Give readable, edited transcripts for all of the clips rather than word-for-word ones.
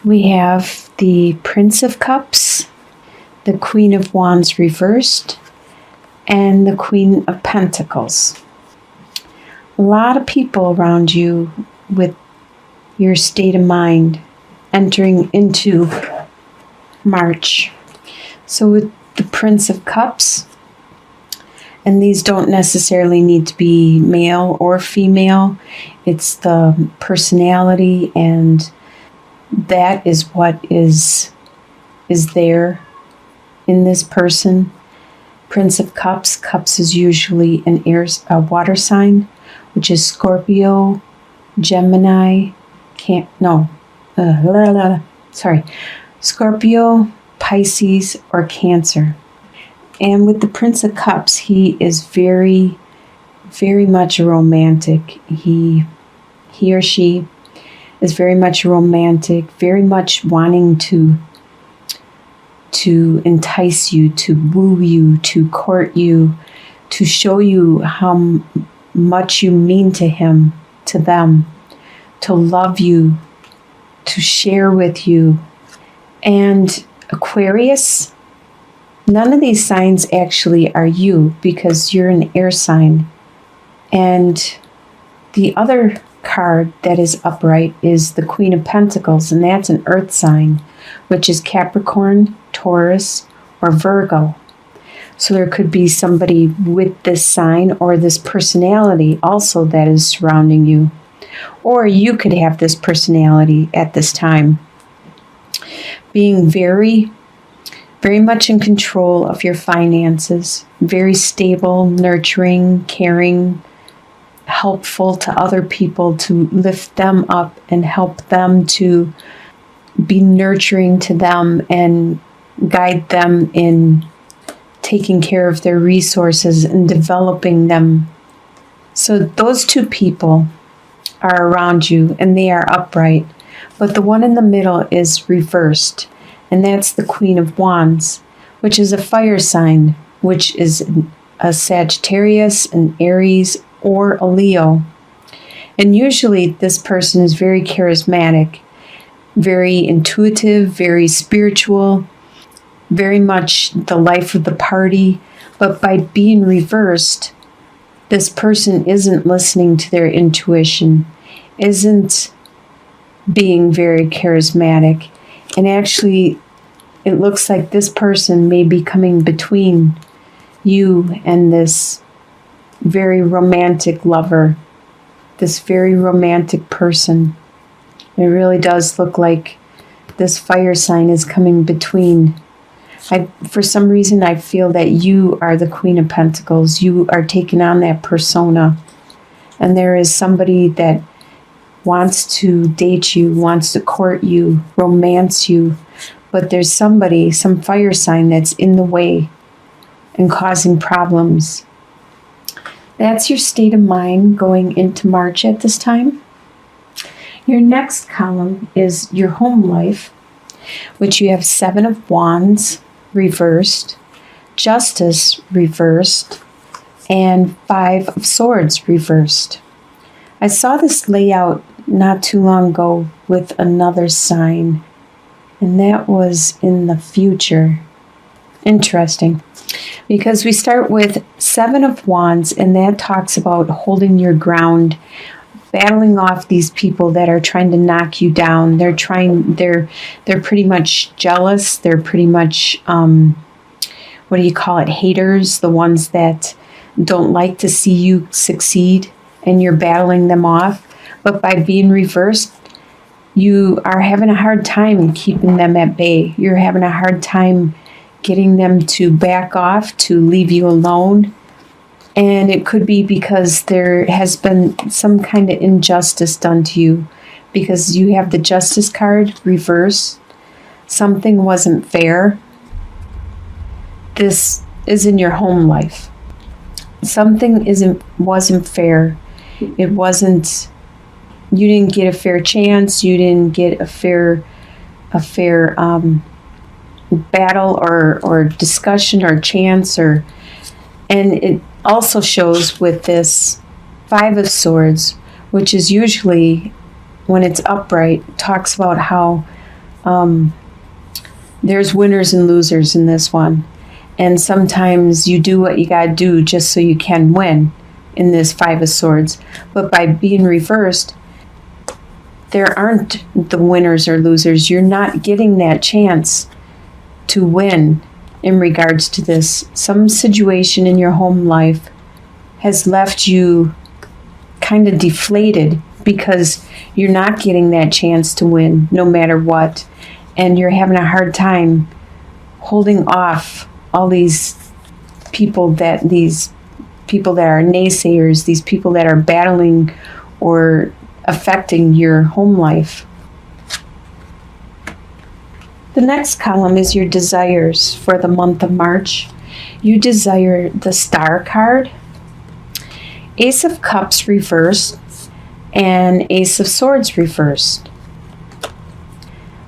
We have the Prince of Cups, the Queen of Wands reversed, and the Queen of Pentacles. A lot of people around you with your state of mind entering into March. So with the Prince of Cups, and these don't necessarily need to be male or female, it's the personality, and that is what is there in this person. Prince of Cups, Cups is usually a water sign, which is Scorpio, Gemini, Scorpio, Pisces, or Cancer. And with the Prince of Cups, he is very, very much romantic. He or she is very much romantic, very much wanting to entice you, to woo you, to court you, to show you how much you mean to him, to them, to love you, to share with you. And Aquarius, none of these signs actually are you, because you're an air sign. And the other card that is upright is the Queen of Pentacles, and that's an earth sign, which is Capricorn, Taurus, or Virgo. So there could be somebody with this sign or this personality also that is surrounding you. Or you could have this personality at this time, being very, very much in control of your finances, very stable, nurturing, caring, helpful to other people, to lift them up and help them, to be nurturing to them and guide them in taking care of their resources and developing them. So those two people are around you and they are upright, but the one in the middle is reversed, and that's the Queen of Wands, which is a fire sign, which is a Sagittarius, an Aries, or a Leo. And usually this person is very charismatic, very intuitive, very spiritual, very much the life of the party. But by being reversed, this person isn't listening to their intuition, isn't being very charismatic. And actually, it looks like this person may be coming between you and this very romantic lover, this very romantic person. It really does look like this fire sign is coming between. For some reason, I feel that you are the Queen of Pentacles. You are taking on that persona. And there is somebody that wants to date you, wants to court you, romance you. But there's somebody, some fire sign that's in the way and causing problems. That's your state of mind going into March at this time. Your next column is your home life, which you have 7 of Wands reversed, Justice reversed, and 5 of Swords reversed. I saw this layout not too long ago with another sign, and that was in the future. Interesting, because we start with 7 of Wands, and that talks about holding your ground, battling off these people that are trying to knock you down. They're pretty much jealous. They're pretty much, haters, the ones that don't like to see you succeed, and you're battling them off. But by being reversed, you are having a hard time keeping them at bay. You're having a hard time getting them to back off, to leave you alone. And it could be because there has been some kind of injustice done to you, because you have the Justice card reversed. Something wasn't fair. This is in your home life. Something wasn't fair. It wasn't. You didn't get a fair chance. You didn't get a fair battle or discussion or chance, and it also shows with this 5 of Swords, which is usually, when it's upright, talks about how There's winners and losers in this one. And sometimes you do what you got to do just so you can win in this Five of Swords. But by being reversed, there aren't the winners or losers. You're not getting that chance to win in regards to this. Some situation in your home life has left you kind of deflated because you're not getting that chance to win no matter what. And you're having a hard time holding off all these people that are naysayers, these people that are battling or affecting your home life. The next column is your desires for the month of March. You desire the Star card, Ace of Cups reversed, and Ace of Swords reversed.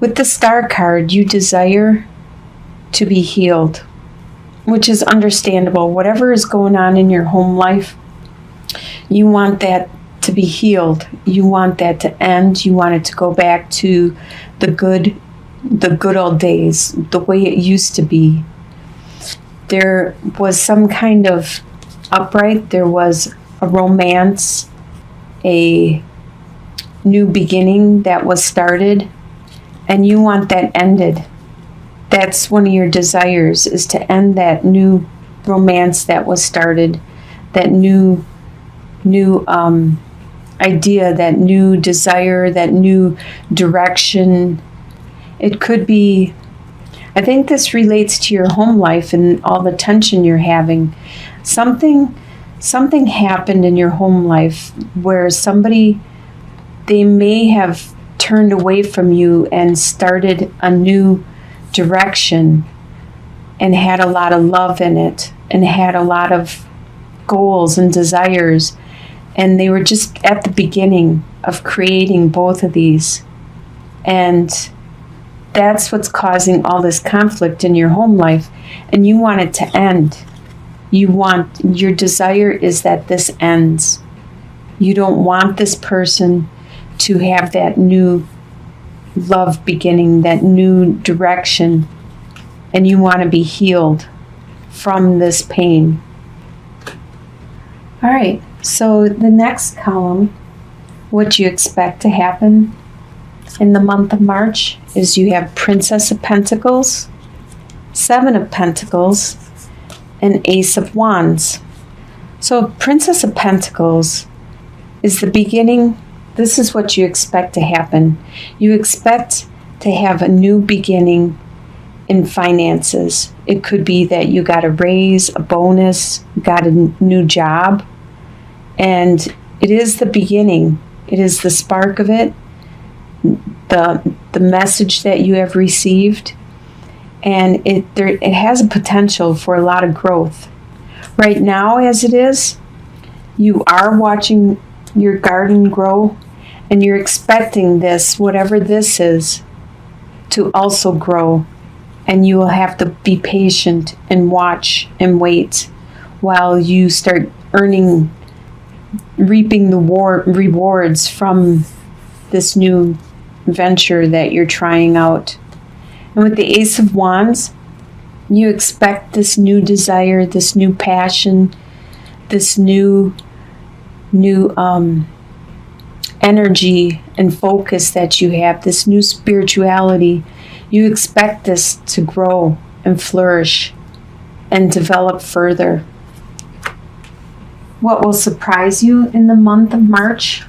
With the Star card, you desire to be healed, which is understandable. Whatever is going on in your home life, you want that to be healed. You want that to end. You want it to go back to the good old days, the way it used to be. There was some kind of upright. There was a romance, a new beginning that was started, and you want that ended. That's one of your desires, is to end that new romance that was started, that new idea, that new desire, that new direction. It could be, I think this relates to your home life and all the tension you're having. Something happened in your home life where they may have turned away from you and started a new direction and had a lot of love in it and had a lot of goals and desires, and they were just at the beginning of creating both of these, and that's what's causing all this conflict in your home life, and you want it to end. Your desire is that this ends. You don't want this person to have that new love beginning, that new direction, and you want to be healed from this pain. All right, so the next column, what you expect to happen in the month of March, is you have Princess of Pentacles, Seven of Pentacles, and Ace of Wands. So Princess of Pentacles is the beginning. This is what you expect to happen. You expect to have a new beginning in finances. It could be that you got a raise, a bonus, got a new job, and it is the beginning. It is the spark of it, the message that you have received, and it has a potential for a lot of growth. Right now, as it is, you are watching your garden grow, and you're expecting this, whatever this is, to also grow. And you will have to be patient and watch and wait while you start reaping the rewards from this new venture that you're trying out. And with the Ace of Wands, you expect this new desire, this new passion, this new energy and focus that you have, this new spirituality. You expect this to grow and flourish and develop further. What will surprise you in the month of March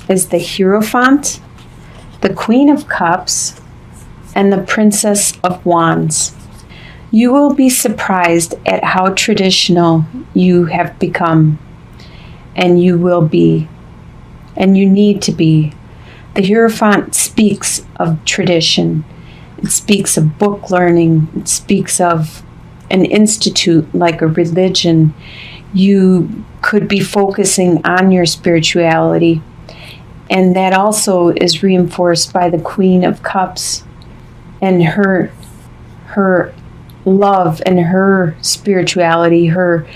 is the Hierophant, the Queen of Cups, and the Princess of Wands. You will be surprised at how traditional you have become, and you will be, and you need to be. The Hierophant speaks of tradition. It speaks of book learning. It speaks of an institute like a religion. You could be focusing on your spirituality, and that also is reinforced by the Queen of Cups and her love and her spirituality, her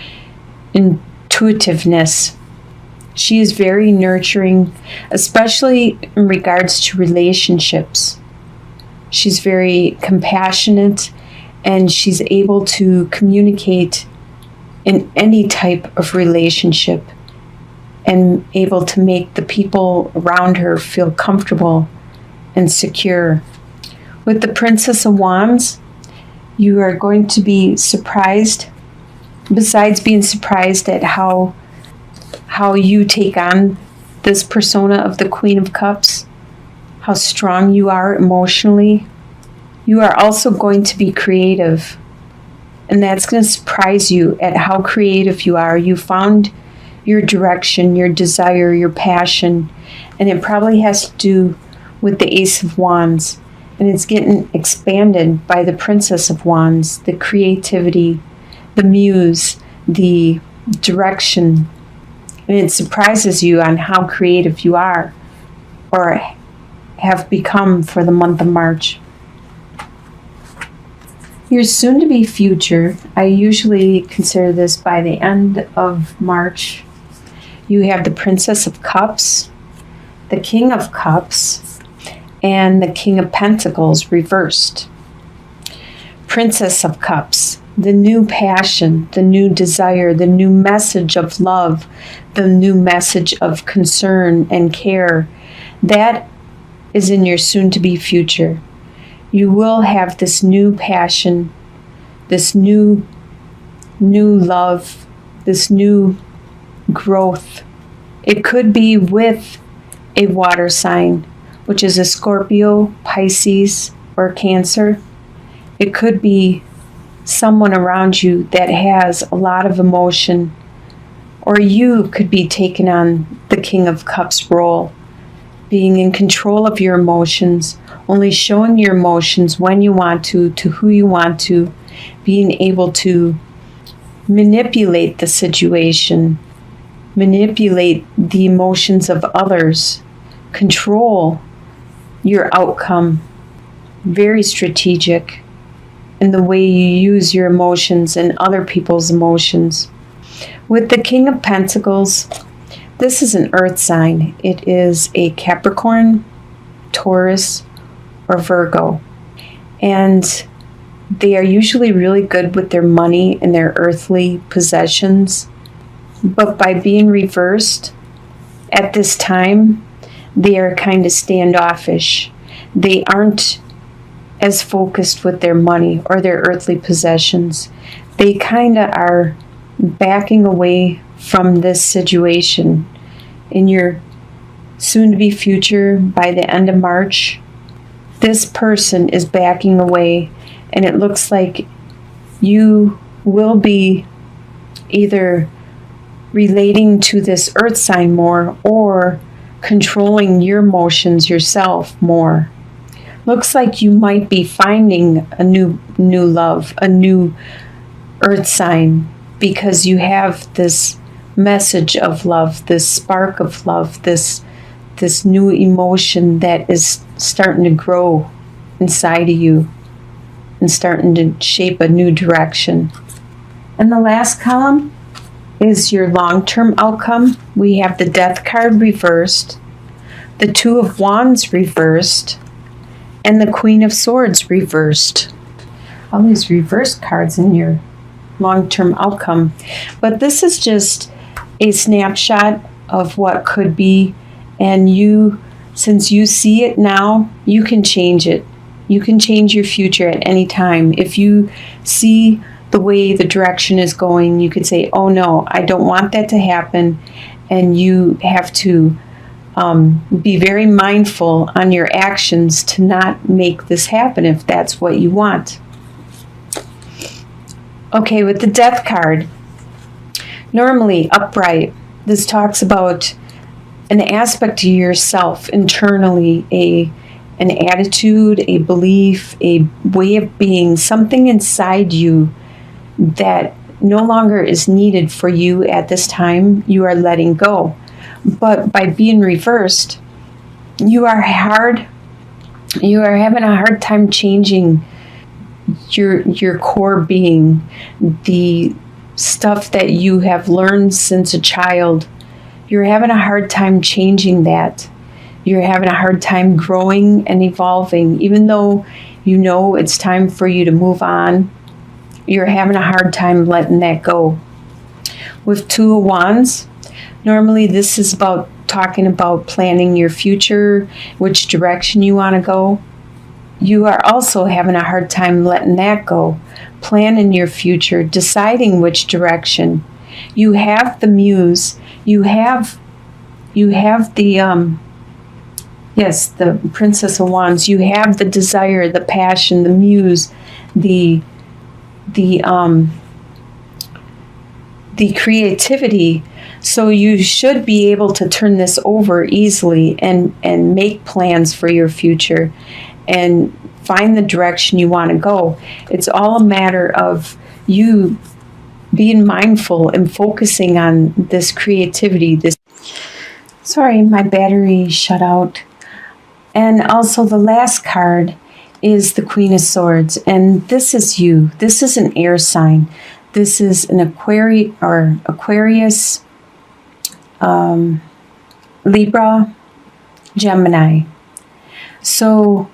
intuitiveness. She is very nurturing, especially in regards to relationships. She's very compassionate, and she's able to communicate in any type of relationship and able to make the people around her feel comfortable and secure. With the Princess of Wands, you are going to be surprised, besides being surprised at how you take on this persona of the Queen of Cups, how strong you are emotionally. You are also going to be creative, and that's going to surprise you at how creative you are. You found your direction, your desire, your passion, and it probably has to do with the Ace of Wands, and it's getting expanded by the Princess of Wands, the creativity, the muse, the direction, and it surprises you on how creative you are or have become for the month of March. Your soon-to-be future, I usually consider this by the end of March. You have the Princess of Cups, the King of Cups, and the King of Pentacles reversed. Princess of Cups, the new passion, the new desire, the new message of love, the new message of concern and care. That is in your soon-to-be future. You will have this new passion, this new love, this new growth. It could be with a water sign, which is a Scorpio, Pisces, or Cancer. It could be someone around you that has a lot of emotion, or you could be taking on the King of Cups role, being in control of your emotions, only showing your emotions when you want to who you want to, being able to manipulate the situation, manipulate the emotions of others, control your outcome. Very strategic in the way you use your emotions and other people's emotions. With the King of Pentacles, this is an earth sign. It is a Capricorn, Taurus, or Virgo. And they are usually really good with their money and their earthly possessions. But by being reversed at this time, they are kind of standoffish. They aren't as focused with their money or their earthly possessions. They kind of are backing away from this situation. In your soon-to-be future, by the end of March, this person is backing away, and it looks like you will be either relating to this earth sign more or controlling your emotions yourself more. Looks like you might be finding a new love, a new earth sign, because you have this message of love, this spark of love, this new emotion that is starting to grow inside of you and starting to shape a new direction. And the last column is your long-term outcome. We have the Death card reversed, the Two of Wands reversed, and the Queen of Swords reversed. All these reversed cards in your long-term outcome. But this is just a snapshot of what could be, and you, since you see it now, you can change it. You can change your future at any time. If you see the way the direction is going, you could say, oh no, I don't want that to happen, and you have to be very mindful on your actions to not make this happen if that's what you want. Okay, with the Death card, normally upright, this talks about an aspect of yourself internally, an attitude, a belief, a way of being, something inside you that no longer is needed for you at this time. You are letting go. But by being reversed, you are having a hard time changing your core being, the stuff that you have learned since a child. You're having a hard time changing that. You're having a hard time growing and evolving. Even though you know it's time for you to move on, you're having a hard time letting that go. With Two of Wands, normally this is about talking about planning your future, which direction you want to go. You are also having a hard time letting that go. Planning your future, deciding which direction. You have the muse. You have the the Princess of Wands. You have the desire, the passion, the muse, the creativity. So you should be able to turn this over easily and make plans for your future and find the direction you want to go. It's all a matter of you being mindful and focusing on this creativity. Sorry, my battery shut out. And also the last card is the Queen of Swords. And this is you. This is an air sign. This is an Aquarius, Libra, Gemini. So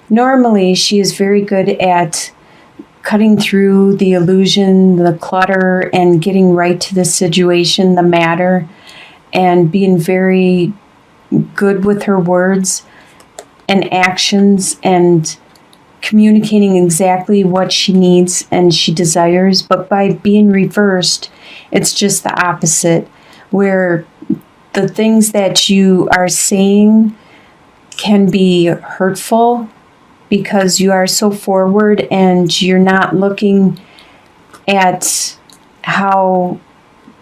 normally she is very good at cutting through the illusion, the clutter, and getting right to the situation, the matter, and being very good with her words and actions and communicating exactly what she needs and she desires. But by being reversed, it's just the opposite, where the things that you are saying can be hurtful because you are so forward and you're not looking at how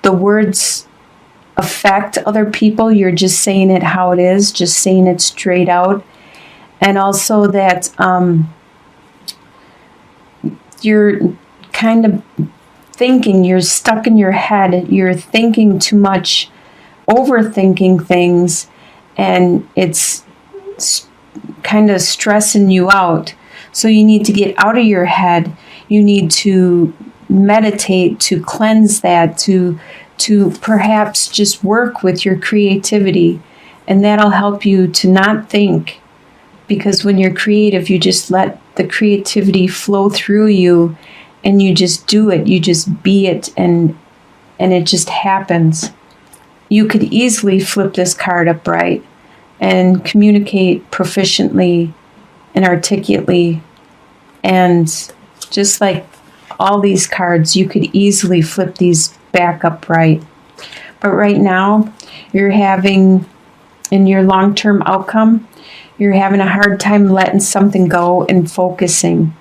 the words affect other people. You're just saying it how it is, just saying it straight out. And also that you're kind of thinking, you're stuck in your head, you're thinking too much, overthinking things, and it's kind of stressing you out. So you need to get out of your head. You need to meditate to cleanse that, to perhaps just work with your creativity, and that'll help you to not think. Because when you're creative, you just let the creativity flow through you and you just do it. You just be it and it just happens. You could easily flip this card upright and communicate proficiently and articulately. And just like all these cards, you could easily flip these back upright. But right now, you're having, in your long-term outcome, you're having a hard time letting something go and focusing.